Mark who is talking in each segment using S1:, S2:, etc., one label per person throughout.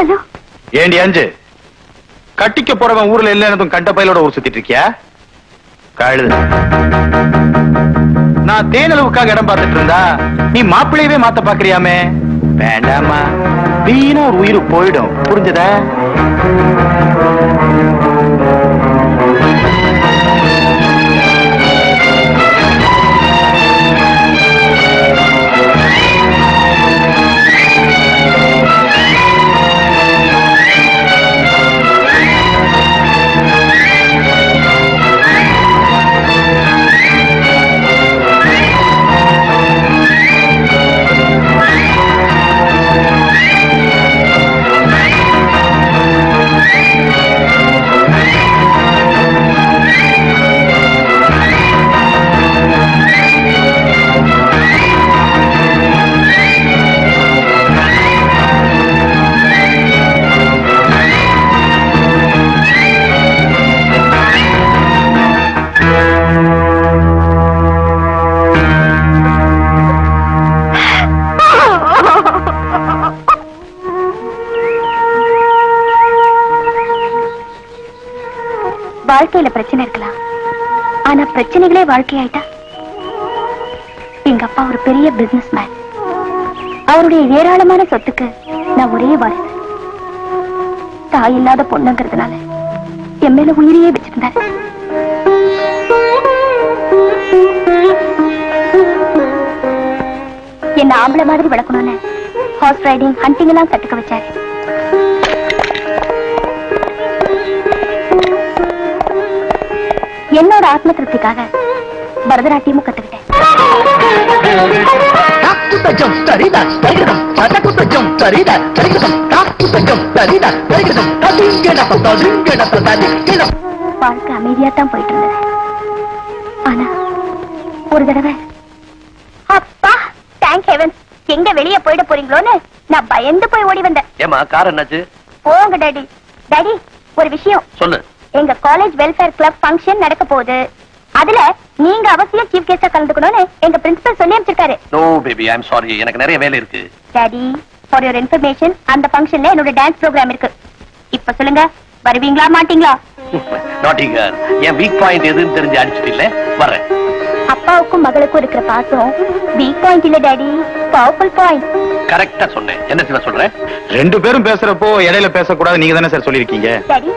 S1: Hello.
S2: ஏண்டி அஞ்சு கட்டிக்க போறவன் ஊர்ல இல்லைன்னு கண்ட பயிலோட ஊர் சுத்திட்டு இருக்கியா? கழுது. நான் தேனளவுக்காக இடம் பார்த்துட்டு இருந்தா நீ மாப்பிள்ளையவே மாத்த பாக்குறியாமே. வேண்டாமா, வீணா ஒரு உயிர் போயிடும். புரிஞ்சதா?
S1: வாழ்க்கையில பிரச்சனை இருக்கலாம், ஆனா பிரச்சனைகளே வாழ்க்கையாயிட்டா. எங்க அப்பா ஒரு பெரிய பிசினஸ் மேன். அவருடைய ஏராளமான சொத்துக்கு நான் ஒரே வாரிசு. தாய் இல்லாத பொண்ணுங்கிறதுனால என் மேல உயிரையே வச்சிருந்தாரு. என்ன ஆம்பளை மாதிரி வளர்க்கணும்னு ஹார்ஸ் ரைடிங், ஹண்டிங் எல்லாம் கத்துக்க வச்சாரு. என்னோட ஆத்ம திருப்திக்காக பரதநாட்டியமும் கத்துக்கிட்டேன். வாழ்க்கை அமைதியா தான் போயிட்டு இருந்தது. ஆனா ஒரு தடவை அப்பா தேங்க் ஹெவன், எங்க வெளியே போயிட போறீங்களோன்னு நான் பயந்து போய் ஓடி வந்தேன்.
S3: ஏமா கார் என்னாச்சு?
S1: போங்க டாடி. டாடி ஒரு விஷயம்
S3: சொல்லு.
S1: எங்க காலேஜ் வெல்ஃபேர் கிளப் ஃபங்க்ஷன் நடக்க போகுது. அதுல நீங்க அவசியம் சீஃப் கெஸ்டா கலந்துக்கணும்னு எங்க பிரின்சிபல் சொல்லி அனுப்பிச்சிருக்காரு.
S3: No baby, I am sorry, எனக்கு நிறைய வேலை இருக்கு.
S1: டாடி ஃபார் யுவர் இன்ஃபர்மேஷன், அந்த ஃபங்க்ஷன்ல என்னோட டான்ஸ் ப்ரோகிராம் இருக்கு. இப்ப சொல்லுங்க, வருவீங்களா மாட்டீங்களா?
S3: நாட்டி கேர்ள், என் வீக் பாயிண்ட் எதுன்னு தெரிஞ்சு அடிச்சிட்டு இல்ல வரேன்.
S1: அப்பாவுக்கும் மகளுக்கும் இருக்கிற பாசம் வீக் பாயிண்ட் இல்ல டாடி, பவர்ஃபுல் பாயிண்ட்.
S3: கரெக்டா சொன்னேன். என்ன சிவா சொல்றேன்?
S2: ரெண்டு பேரும் பேசுறப்போ இடையில பேசக்கூடாது, நீங்க தானே சார் சொல்லிருக்கீங்க.
S1: டாடி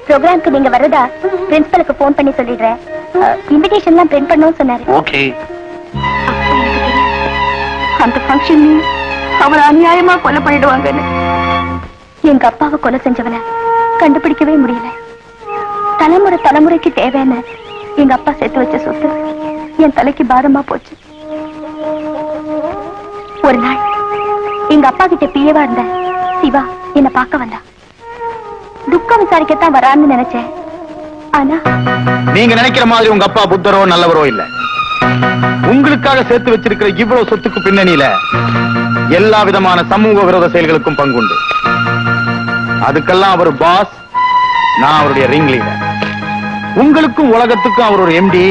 S1: ப்ரோகிராம்க்கு நீங்க வரதா பிரின்சிபலுக்கு போன் பண்ணி சொல்லிடுறேன். இன்விடேஷன்லாம் பிரிண்ட் பண்ணணும்னு சொன்னாரு.
S3: ஓகே.
S1: அந்த ஃபங்க்ஷன் அவர் அநியாயமா கொலை பண்ணிடுவாங்கன்னு. எங்க அப்பாவை கொலை செஞ்சவனை கண்டுபிடிக்கவே முடியல. தலைமுறை தலைமுறைக்கு தேவைன்னு எங்க அப்பா சேர்த்து வச்ச சொத்து என் தலைக்கு பாரமா போச்சு. ஒரு நாள் எங்க அப்பா கிட்ட பிஏவா இருந்த சிவா என்ன பார்க்க வந்தா. துக்கம் விசாரிக்கத்தான் வரான்னு நினைச்சேன். ஆனா
S2: நீங்க நினைக்கிற மாதிரி உங்க அப்பா புத்தரோ நல்லவரோ இல்ல. உங்களுக்காக சேர்த்து வச்சிருக்கிற இவ்வளவு சொத்துக்கு பின்னணியில எல்லா விதமான சமூக விரோத செயல்களுக்கும் பங்குண்டு. அதுக்கெல்லாம் அவர் பாஸ், நான் அவருடைய ரிங் லீடர். உங்களுக்கும் உலகத்துக்கும் அவர் ஒரு எம்டி,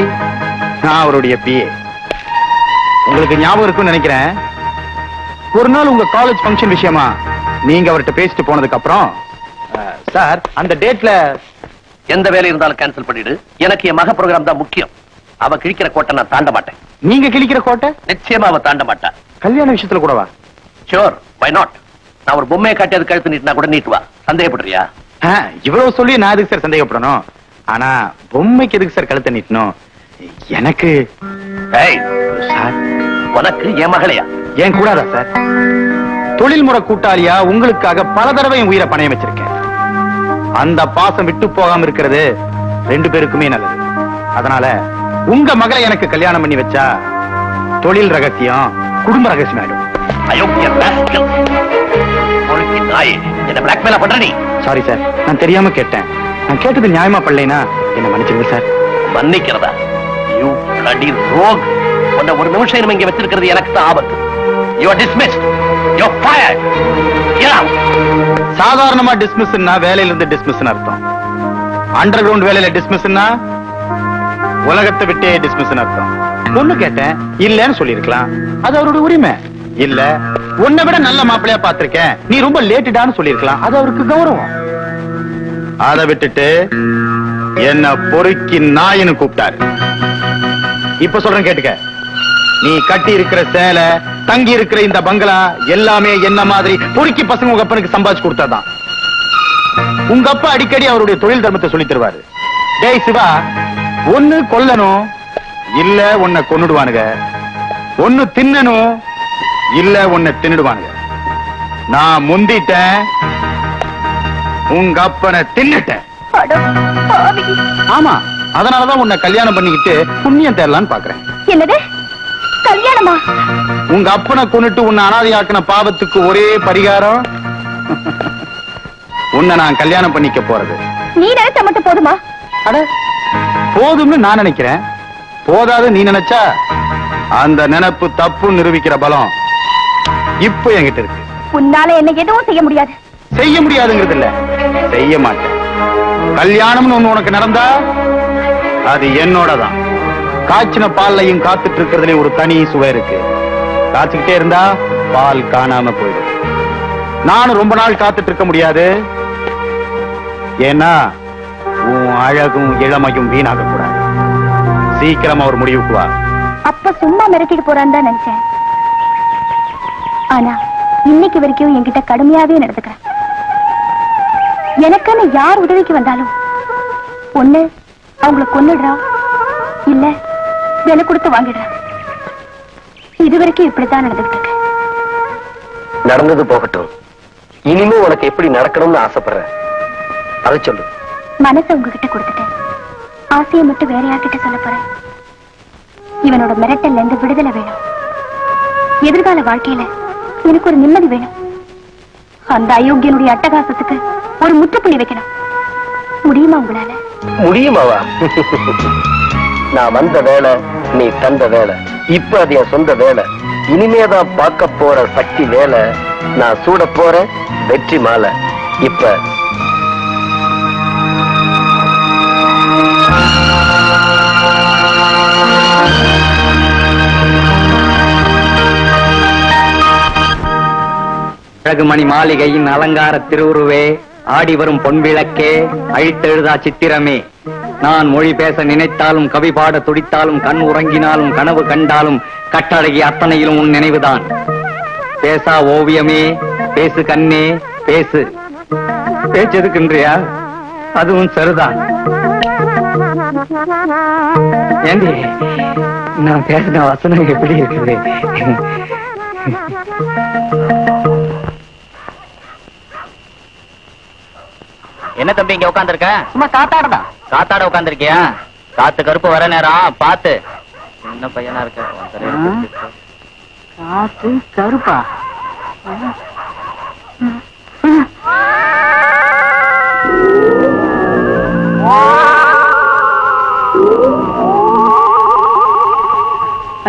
S2: நான் அவருடைய பிஏ. உங்களுக்கு ஞாபகம் இருக்குன்னு நினைக்கிறேன், ஒரு நாள் உங்க காலேஜ் ஃபங்க்ஷன் விஷயமா நீங்க அவர்கிட்ட பேசிட்டு போனதுக்கு அப்புறம், சார் அந்த டேட்ல
S3: எந்த வேலை இருந்தாலும் கேன்சல் பண்ணிடு, எனக்கு என் மக ப்ரோகிராம் தான் முக்கியம். அவ கிழிக்கிற கோட்டை நான் தாண்ட மாட்டேன்.
S2: நீங்க கிழிக்கிற கோட்டை
S3: நிச்சயமா அவ தாண்ட மாட்டா.
S2: கல்யாண விஷயத்துல கூடவா?
S3: Sure, why not. நான் ஒரு பொம்மையை காட்டி அது கழுத்து நீட்டினா கூட நீட்டுவா. சந்தேகப்படுறியா?
S2: இவ்வளவு சொல்லி நான் எதுக்கு சார் சந்தேகப்படணும்? ஆனா பொம்மைக்கு எதுக்கு சார் கழுத்தை நீட்டணும்? எனக்கு
S3: சார், உனக்கு என் மகளையா?
S2: ஏன் கூடாதா சார்? தொழில்முறை கூட்டாளியா உங்களுக்காக பல தடவை என் உயிரை பணையம் வச்சிருக்கேன். அந்த பாசம் விட்டு போகாம இருக்கிறது ரெண்டு பேருக்குமே நல்லது. அதனால உங்க மகளை எனக்கு கல்யாணம் பண்ணி வச்சா தொழில் ரகசியம் குடும்ப ரகசியம் ஆயிடும்.
S3: என்ன பிளாக்மெயில் பண்ற நீ?
S2: சாரி சார், நான் தெரியாம கேட்டேன். நான் கேட்டது நியாயமா படலைனா என்ன மன்னிச்சிருங்க சார்.
S3: மன்னிக்கிறதா? You bloody rogue. உன்னை ஒரு நிமிஷம் இங்க வச்சிருக்கிறது எனக்கு தான் ஆபத்து. You are dismissed. You are fired. Get out.
S2: சாதாரணமா டிஸ்மிஸ்னா வேலையில இருந்து டிஸ்மிஸ்னு அர்த்தம். அண்டர் கிரவுண்ட் வேலையில டிஸ்மிஸ்னா உலகத்தை விட்டே டிஸ்மிஸ்னு அர்த்தம். ஒண்ணு கேட்டேன், இல்லன்னு சொல்லிருக்கலாம், அது அவரோட உரிமை. இல்ல உன்னை விட நல்ல மாப்பிள்ளையா பாத்திருக்கேன், நீ ரொம்ப லேட்டுடான்னு சொல்லிருக்கலாம். அது அவருக்கு கௌரவம். அதை விட்டுட்டு என்ன பொறுக்கி நாயின்னு கூப்பிட்டாரு. இப்ப சொல்றேன் கேட்டுக்க. நீ கட்டி இருக்கிற சேலை, தங்கி இருக்கிற இந்த பங்களா எல்லாமே என்ன மாதிரி பொறுக்கி பசங்க உங்க அப்பனுக்கு சம்பாதிச்சு கொடுத்தாதான். உங்க அப்பா அடிக்கடி அவருடைய தொழில் தர்மத்தை சொல்லி தருவாரு. டேய் சிவா, ஒண்ணு கொல்லணும், இல்ல உன்னை கொன்னுடுவானுங்க. ஒண்ணு தின்னணும், இல்ல உன்னை தின்னுடுவானுங்க. நான் முந்திட்டேன், உங்க அப்பனை தின்னுட்டேன். ஆமா, அதனாலதான் உன்னை கல்யாணம் பண்ணிக்கிட்டு புண்ணியம் தேரலான்னு பாக்குறேன்.
S1: என்னது கல்யாணமா?
S2: உங்க அப்பனை கொன்னுட்டு உன்னை அனாதையாக்கின பாவத்துக்கு ஒரே பரிகாரம் உன்னை நான் கல்யாணம் பண்ணிக்க போறது.
S1: நீ நினைச்சா மட்டும் போதுமா?
S2: அட, போதும்னு நான் நினைக்கிறேன். போதாது நீ நினைச்சா அந்த நினைப்பு தப்பு நிரூபிக்கிற பலம் இப்ப என்கிட்ட இருக்கு.
S1: உன்னால என்ன எதுவும் செய்ய முடியாது.
S2: செய்ய முடியாதுங்கிறது இல்ல, செய்ய மாட்டேன். கல்யாணம்னு ஒண்ணு உனக்கு நடந்தா அது என்னோடதான். காய்ச்சின பால்லையும் காத்துட்டு இருக்கிறதுலயும் ஒரு தனி சுவை இருக்கு. காய்ச்சிக்கிட்டே இருந்தா பால் காணாம போயிடும். நானும் ரொம்ப நாள் காத்துட்டு இருக்க முடியாது. ஏன்னா உன் அழகும் இளமையும் வீணாக கூடாது. சீக்கிரமா ஒரு முடிவுக்கு வா.
S1: அப்ப சும்மா மிரட்டிட்டு போறான்னு தான் நினைச்சேன். ஆனா இன்னைக்கு வரைக்கும் என்கிட்ட கடுமையாவே நடந்துக்கிறேன். எனக்குன்னு யார் உதவிக்கு வந்தாலும் ஒண்ணு அவங்களை கொன்னுடுறா, இல்ல விலை கொடுத்து வாங்கிடுறா. இதுவரைக்கும் இப்படித்தான் நடந்துகிட்டு இருக்கேன்.
S3: நடந்தது போகட்டும். இனிமே உனக்கு எப்படி நடக்கணும்னு ஆசைப்படுறேன், அதை சொல்லு.
S1: மனசை உங்ககிட்ட கொடுத்துட்டேன். ஆசையை மட்டும் வேற யார்கிட்ட சொல்ல போறேன். இவனோட மிரட்டல்ல இருந்து விடுதலை வேணும். எதிர்கால வாழ்க்கையில எனக்கு ஒரு நிம்மதி வேணும். அந்த அயோக்கியனுடைய அட்டகாசத்துக்கு ஒரு முற்றுப்புள்ளி வைக்கணும். முடியுமா உங்களால?
S3: முடியுமாவா? நான் வந்த வேலை, நீ தந்த வேலை, இப்ப அது என் சொந்த வேலை. இனிமேதான் பார்க்க போற சக்தி வேலை. நான் சூட போற வெற்றி மாலை. இப்ப
S4: அழகுமணி மாளிகையின் அலங்கார திருவுருவே, ஆடி வரும் பொன்விளக்கே, அழித்தெழுதா சித்திரமே, நான் மொழி பேச நினைத்தாலும் கவி பாட துடித்தாலும் கண் உறங்கினாலும் கனவு கண்டாலும் கட்டழகி அத்தனையிலும் உன் நினைவுதான். பேசா ஓவியமே, பேசு கண்ணே பேசு. பேச்செதுக்குன்றியா? அதுவும் சரிதான். ஏண்டி, நான் பேசின வசனம் எப்படி இருக்குது?
S5: என்ன தம்பி இங்க உட்காந்துருக்க?
S4: சும்மா காத்தாடா.
S5: காத்தாட உட்காந்துருக்கியா? காத்து கருப்பு வர நேரம் பாத்து. சின்ன பையனா இருக்க.
S4: காத்து கருப்பா?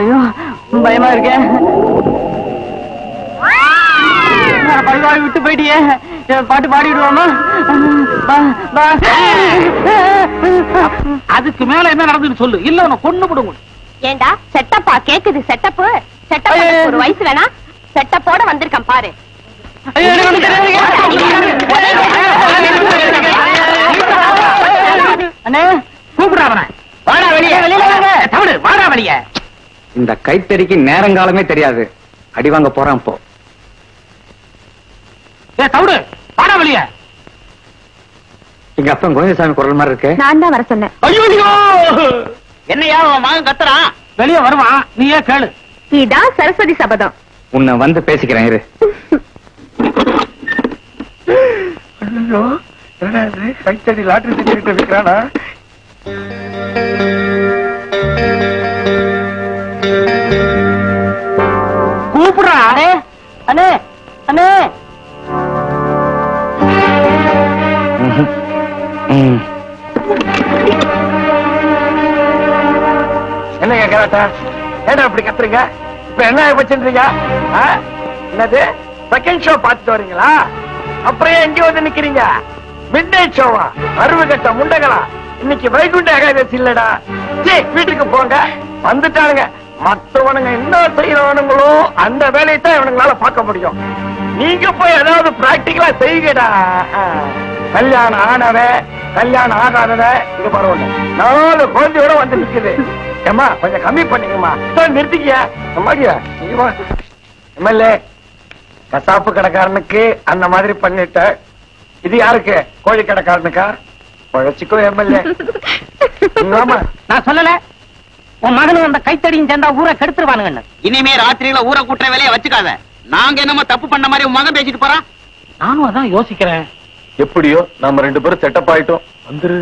S4: ஐயோ, பயமா இருக்கேன். பைவாய் விட்டு போயிட்டியே. பாட்டு பாடிடுவோமா?
S6: அதுக்கு மேல என்ன நடந்துன்னு சொல்லு, இல்ல உன்னை கொன்னு விடுங்க.
S1: ஏண்டா செட்டப்பா கேக்குது? செட்டப்பு செட்டப் ஒரு வயசு வேணா? செட்டப்போட வந்திருக்கேன் பாரு.
S6: அண்ணே கூப்பிடுறாவன, வாடா வெளியே. தமிழ் வாடா வெளியே.
S4: இந்த கைத்தறிக்கு நேரங்காலமே தெரியாது. அடி வாங்க போறான் போ.
S6: தவிடு வாடா வெளியே.
S4: எங்க அப்பா கோவிந்தசாமி குரல் மாதிரி இருக்கு.
S1: நான் தான் வர சொன்னேன்.
S6: ஐயோ
S5: என்னையா உன் மகன் கத்துறான்?
S6: வெளியே வருவான், நீயே கேளு.
S1: இதான் சரஸ்வதி சபதம்.
S4: உன்னை வந்து பேசிக்கிறேன் இரு.
S2: கைத்தடி லாட்டரி டிக்கெட் விற்கிறானா?
S6: கூப்பிடுறா. அண்ணே அண்ணே.
S3: என்னங்க கராட்டா, ஏடா அப்படி கத்துறீங்க? இப்ப என்ன வச்சுன்றீங்க? என்னது செகண்ட் ஷோ பார்த்துட்டு வரீங்களா? அப்புறம் எங்க வந்து நிக்கிறீங்க? மிட் நைட் ஷோவா? அறுவை கட்ட முண்டகளா? இன்னைக்கு வைகுண்ட ஏகாதசி இல்லடா. வீட்டுக்கு போங்க. வந்துட்டானுங்க மற்றவனுங்க என்ன செய்யறவனுங்களோ அந்த வேலையை தான் இவனுங்களால பார்க்க முடியும். நீங்க போய் ஏதாவது பிராக்டிகலா செய்யுங்கடா. கல்யாணம் ஆனவன் கல்யாணம் ஆகாதவன் இது பரவாயில்ல. 4 குழந்தையோட வந்து நிக்குது. ஏமா கொஞ்சம் கம்மி பண்ணிக்கமா, நிறுத்திக்கியா எம்எல்ஏ. கசாப்பு கடைக்காரனுக்கு அந்த மாதிரி பண்ணிட்ட, இது யாருக்கு? கோழி கடைக்காரனுக்கா? உழைச்சிக்கோ எம்எல்ஏ.
S6: நான் சொல்லல உன் மகனும் அந்த கைத்தடியும் சேர்ந்தா ஊரை கெடுத்துருவானுங்க. இனிமே ராத்திரியில ஊரை கூட்டுற வேலையை வச்சுக்காத. நாங்க என்னமோ தப்பு பண்ண மாதிரி உன் மகன் பேசிட்டு போறான். நானும் அதான் யோசிக்கிறேன்.
S2: எப்படியோ நம்ம 2 பேரும் செட்டப் ஆயிட்டோம். வந்துரு.